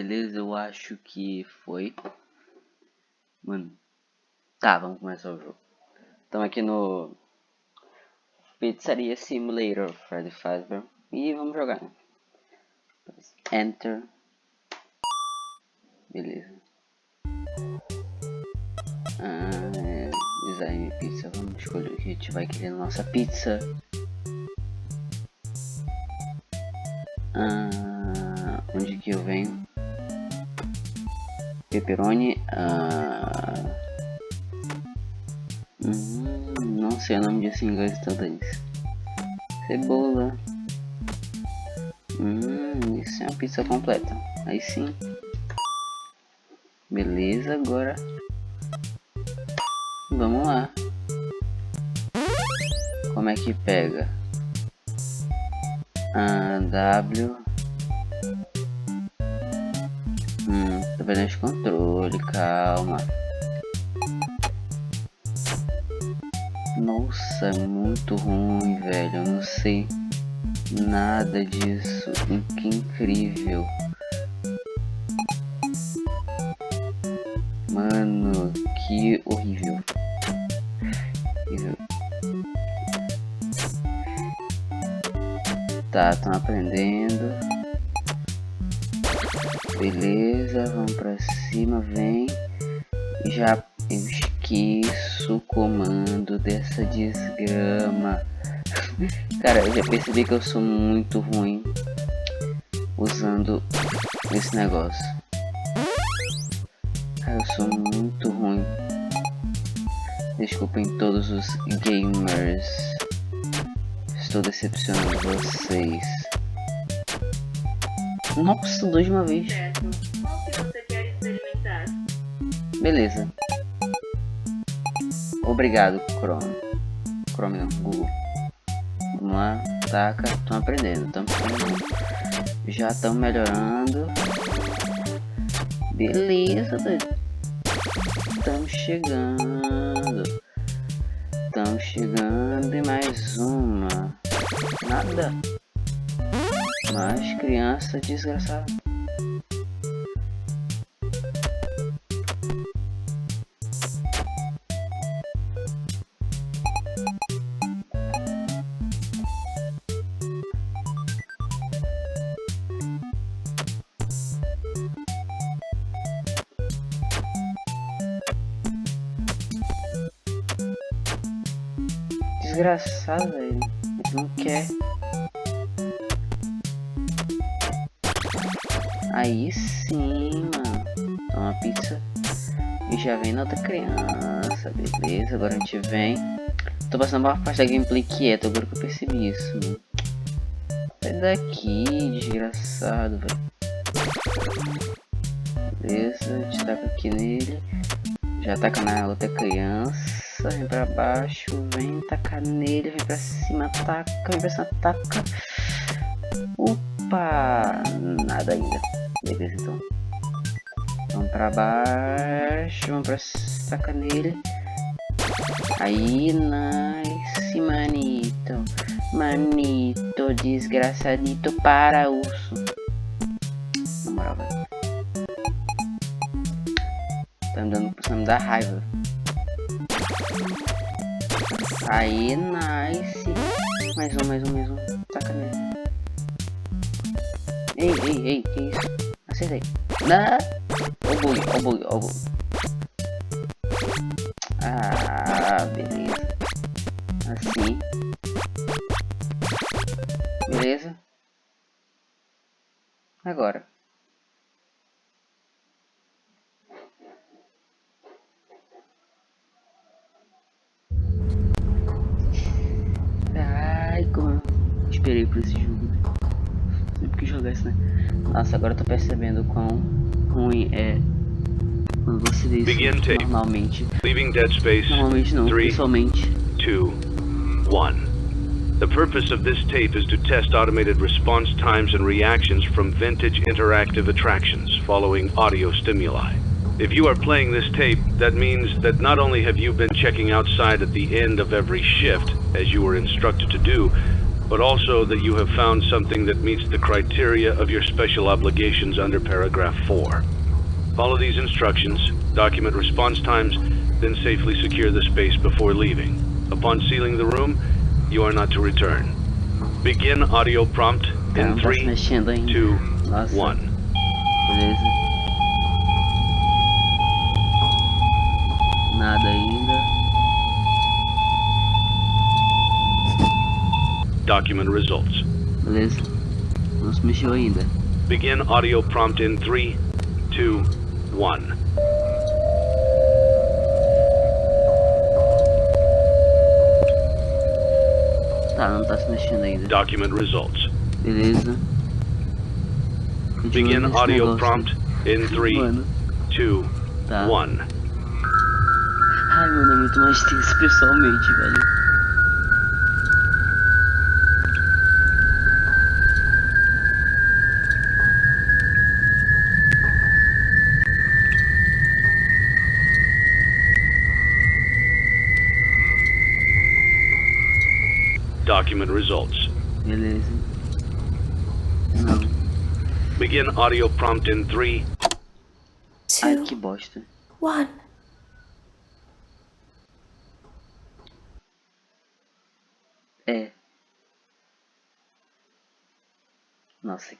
Beleza, eu acho que foi. Mano. Tá, vamos começar o jogo. Estamos aqui no Pizzaria Simulator Freddy Fazbear. E vamos jogar, né? Enter. Beleza. Design pizza. Vamos escolher o que a gente vai querer na nossa pizza. Onde que eu venho? Pepperoni. Não sei o nome disso em inglês, tanto isso. Cebola. Isso é uma pizza completa. Aí sim. Beleza, agora vamos lá. Como é que pega? W. Tô perdendo esse controle, calma. Nossa, é muito ruim, velho. Eu não sei nada disso. Que incrível. Mano, que horrível. Tá, estão aprendendo. Beleza, vamos pra cima, vem. Já eu esqueço o comando dessa desgrama. Cara, eu já percebi que eu sou muito ruim usando esse negócio. Cara, eu sou muito ruim. Desculpem todos os gamers. Estou decepcionando vocês. Nossa, dois de uma vez. Certo. Qual que você quer experimentar? Beleza. Obrigado, Chrome. Chrome não, Google. Vamos lá, taca. Estão aprendendo, já estão melhorando. Beleza, estamos chegando. Estamos chegando e mais uma. Nada. Mais criança desgraçada. Desgraçado, velho. Ele não quer. Aí sim, mano. Toma pizza. E já vem na outra criança. Beleza, agora a gente vem. Tô passando uma parte da gameplay quieta, agora que eu percebi isso, mano. Sai daqui, desgraçado, velho. Beleza, a gente taca aqui nele. Já taca na outra criança. Vem pra baixo, vem tacar nele, vem pra cima, taca, vem pra cima, taca. Opa! Nada ainda. Beleza, então. Vamos pra baixo, vamos pra tacar nele. Aí, nice, manito. Manito, desgraçadito para urso. Na moral, velho. Tá me dando raiva. Aí, nice. Mais um. Taca nele. Ei, que isso? Acertei. Ó o bug. Beleza. Assim. Beleza. Agora. Ai, como eu esperei por esse jogo. Sempre que jogar isso, né? Nossa, agora eu tô percebendo quão ruim é quando você vê isso normalmente. Normalmente não, pessoalmente. 2, 1. The purpose of this tape is to test automated response times and reactions from vintage interactive attractions following audio stimuli. If you are playing this tape, that means that not only have you been checking outside at the end of every shift, as you were instructed to do, but also that you have found something that meets the criteria of your special obligations under paragraph 4. Follow these instructions, document response times, then safely secure the space before leaving. Upon sealing the room, you are not to return. Begin audio prompt in 3, 2, 1. Beleza. Nada ainda. Document results. Beleza. Não se mexeu ainda. Begin audio prompt in 3, 2, 1. Tá, não tá se mexendo ainda. Document results. Beleza. Begin Continua nesse audio negócio. prompt in 3, Mano. 2, Tá. 1. Ai, mano, é muito mais tenso pessoalmente, velho. Document results. Beleza. Não. Begin audio prompt in 3, Ai, 2, que bosta. 1. É. Nossa.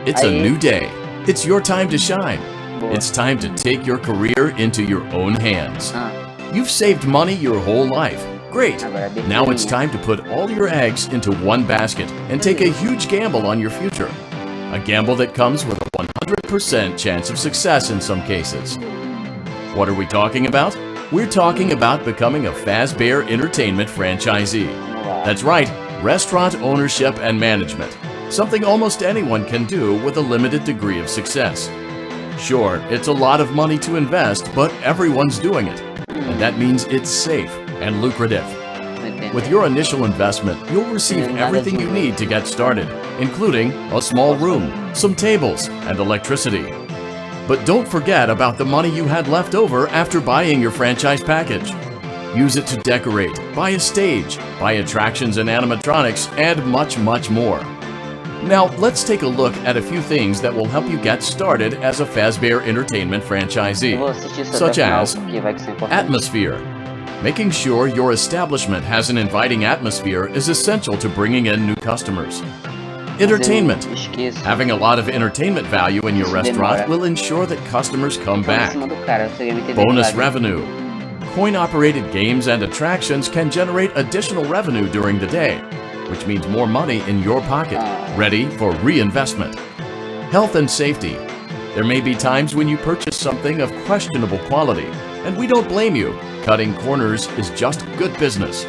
It's a Aye. new day. It's your time to shine. Boa. It's time to take your career into your own hands. Ah, You've saved money your whole life. Great. agora é Now it's besteirinha. time to put all your eggs into one basket and take a huge gamble on your future. A gamble that comes with a 100% chance of success in some cases. What are we talking about? We're talking about becoming a Fazbear Entertainment franchisee. Vamos lá. That's right, restaurant ownership and management. Something almost anyone can do with a limited degree of success. Sure, it's a lot of money to invest, but everyone's doing it. And that means it's safe and lucrative. Tô entendendo. With your initial investment, you'll receive everything you need to get started, including a small room, some tables, and electricity. But don't forget about the money you had left over after buying your franchise package. Use it to decorate, buy a stage, buy attractions and animatronics, and much, much more. Now, let's take a look at a few things that will help you get started as a Fazbear Entertainment Eu franchisee, vou assistir isso such até o final, as porque vai ser importante. atmosphere. Making sure your establishment has an inviting atmosphere is essential to bringing in new customers. Entertainment. Esqueço. Having a lot of entertainment value in your Isso restaurant demora. will ensure that customers come Tô em back. cima do cara, você ia me entender. Bonus sabe? revenue. Coin-operated games and attractions can generate additional revenue during the day, which means more money in your pocket, ready for reinvestment. Health and safety. There may be times when you purchase something of questionable quality, and we don't blame you. Cutting corners is just good business.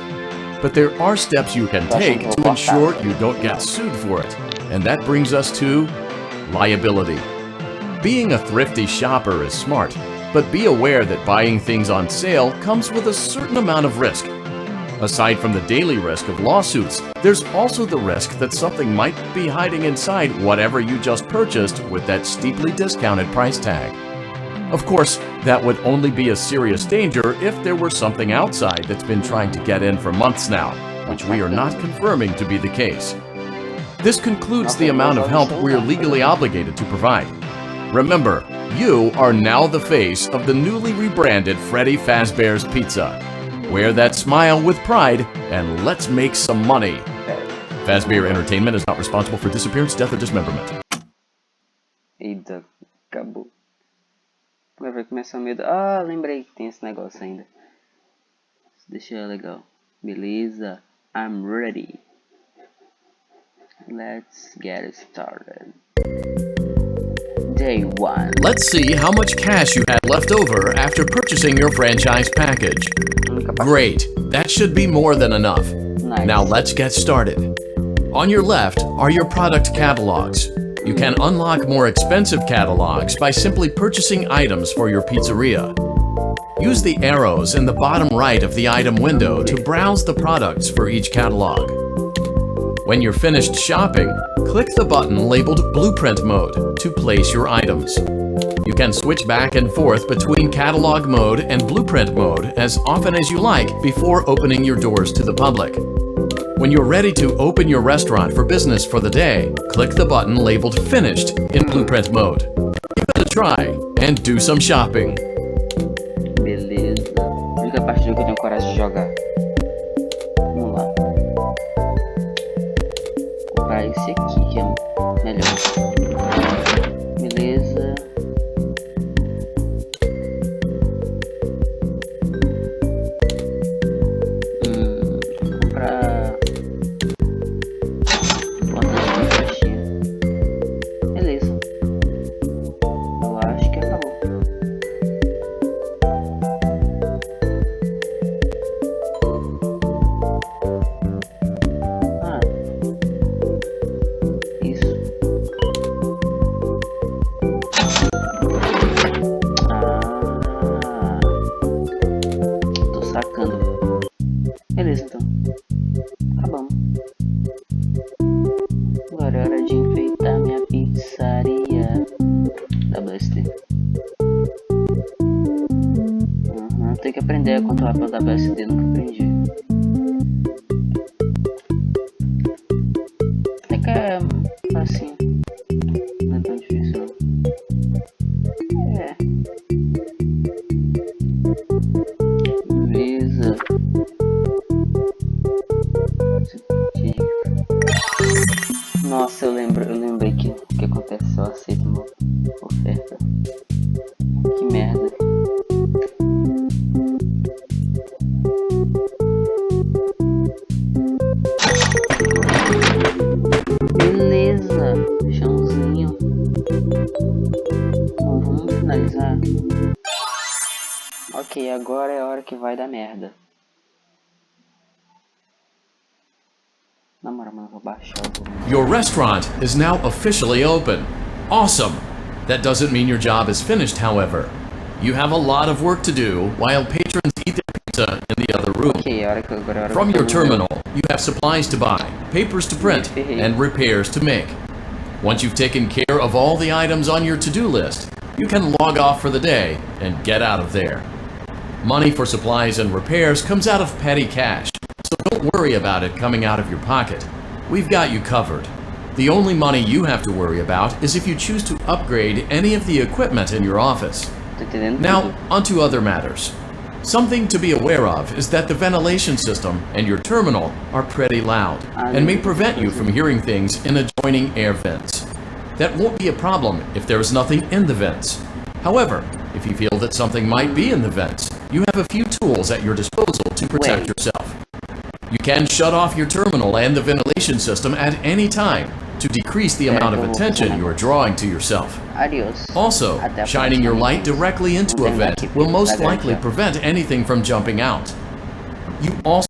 But there are steps you can take to ensure you don't get sued for it, and that brings us to liability. Being a thrifty shopper is smart, but be aware that buying things on sale comes with a certain amount of risk. Aside from the daily risk of lawsuits, there's also the risk that something might be hiding inside whatever you just purchased with that steeply discounted price tag. Of course, that would only be a serious danger if there were something outside that's been trying to get in for months now, which we are not confirming to be the case. This concludes the amount of help we are legally obligated to provide. Remember, you are now the face of the newly rebranded Freddy Fazbear's Pizza. Wear that smile with pride, and let's make some money. Fazbear Entertainment is not responsible for disappearance, death, or dismemberment. Eita, acabou. Agora vai começar o medo. Ah, lembrei que tem esse negócio ainda. Isso deixa legal. Beleza. I'm ready. Let's get started. Day 1. Let's see how much cash you had left over after purchasing your franchise package. Great, that should be more than enough. Nice. Now let's get started. On your left are your product catalogs. You can unlock more expensive catalogs by simply purchasing items for your pizzeria. Use the arrows in the bottom right of the item window to browse the products for each catalog. When you're finished shopping, click the button labeled Blueprint Mode to place your items. You can switch back and forth between Catalog Mode and Blueprint Mode as often as you like before opening your doors to the public. When you're ready to open your restaurant for business for the day, click the button labeled Finished in Blueprint mode. Give it a try and do some shopping. Beleza. A única parte do jogo que eu tenho coragem de jogar. Vamos lá. Vou comprar esse aqui que é melhor. Beleza. Vou comprar bastante caixinha. Beleza. Eu acho que acabou. Isso. Tô sacando. Beleza, então. Acabamos. Agora é hora de enfeitar minha pizzaria. WSD. Tem que aprender a controlar pelo WSD, nunca aprendi. Até que é assim. Não é tão difícil, não. É. Beleza. Nossa, eu lembrei que o que acontece se eu aceito uma oferta. Que merda. Beleza, chãozinho. Bom, vamos finalizar. Ok, agora é a hora que vai dar merda. Na moral, mano, eu vou baixar o volume. Your restaurant is now officially open. Awesome! That doesn't mean your job is finished, however. You have a lot of work to do while patrons eat their pizza in the other room. Ok, agora que agora From your terminal, you have supplies to buy, papers to print, and repairs to make. Once you've taken care of all the items on your to-do list, you can log off for the day and get out of there. Money for supplies and repairs comes out of petty cash, so don't worry about it coming out of your pocket. We've got you covered. The only money you have to worry about is if you choose to upgrade any of the equipment in your office. Tô entendendo Now, tudo. onto other matters. Something to be aware of is that the ventilation system and your terminal are pretty loud and may prevent you from hearing things in adjoining air vents. That won't be a problem if there is nothing in the vents. However, if you feel that something might be in the vents, you have a few tools at your disposal to protect yourself. You can shut off your terminal and the ventilation system at any time to decrease the amount of attention you are drawing to yourself. Adiós. Also, Até a shining your próxima, light amiguinhos. directly into a Vamos vent terminar aqui will porque most tá grande likely já. prevent anything from jumping out. You also